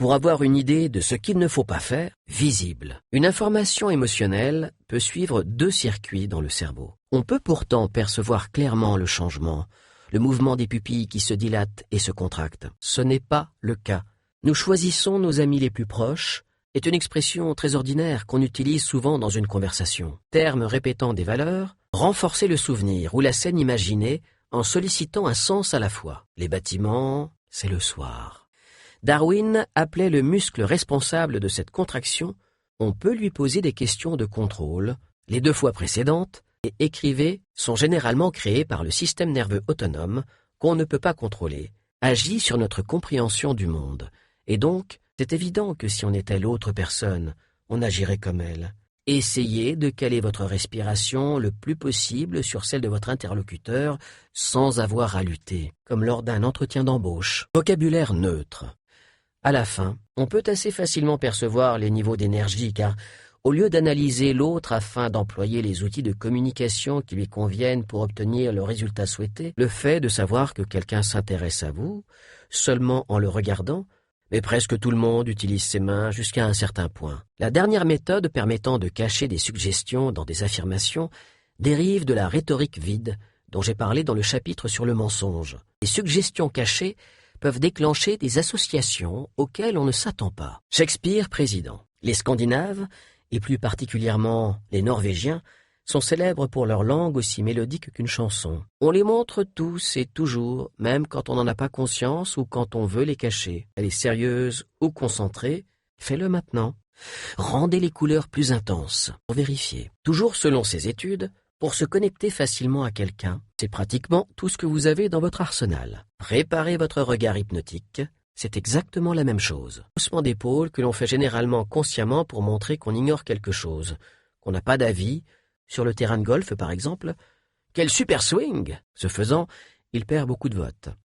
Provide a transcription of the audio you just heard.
pour avoir une idée de ce qu'il ne faut pas faire, visible. Une information émotionnelle peut suivre 2 circuits dans le cerveau. On peut pourtant percevoir clairement le changement, le mouvement des pupilles qui se dilatent et se contractent. Ce n'est pas le cas. Nous choisissons nos amis les plus proches est une expression très ordinaire qu'on utilise souvent dans une conversation. Terme répétant des valeurs, renforcer le souvenir ou la scène imaginée en sollicitant un sens à la fois. Les bâtiments, c'est le soir. Darwin appelait le muscle responsable de cette contraction. On peut lui poser des questions de contrôle. Les 2 fois précédentes, et écrivez, sont généralement créées par le système nerveux autonome qu'on ne peut pas contrôler, agit sur notre compréhension du monde. Et donc, c'est évident que si on était l'autre personne, on agirait comme elle. Essayez de caler votre respiration le plus possible sur celle de votre interlocuteur sans avoir à lutter, comme lors d'un entretien d'embauche. Vocabulaire neutre. À la fin, on peut assez facilement percevoir les niveaux d'énergie car, au lieu d'analyser l'autre afin d'employer les outils de communication qui lui conviennent pour obtenir le résultat souhaité, le fait de savoir que quelqu'un s'intéresse à vous, seulement en le regardant, mais presque tout le monde utilise ses mains jusqu'à un certain point. La dernière méthode permettant de cacher des suggestions dans des affirmations dérive de la rhétorique vide dont j'ai parlé dans le chapitre sur le mensonge. Les suggestions cachées peuvent déclencher des associations auxquelles on ne s'attend pas. Shakespeare, président. Les Scandinaves, et plus particulièrement les Norvégiens, sont célèbres pour leur langue aussi mélodique qu'une chanson. On les montre tous et toujours, même quand on n'en a pas conscience ou quand on veut les cacher. Elle est sérieuse ou concentrée, fais-le maintenant. Rendez les couleurs plus intenses, pour vérifier. Toujours selon ces études, pour se connecter facilement à quelqu'un, c'est pratiquement tout ce que vous avez dans votre arsenal. Préparez votre regard hypnotique. C'est exactement la même chose. Haussement d'épaule que l'on fait généralement consciemment pour montrer qu'on ignore quelque chose, qu'on n'a pas d'avis, sur le terrain de golf par exemple. Quel super swing! Ce faisant, il perd beaucoup de votes.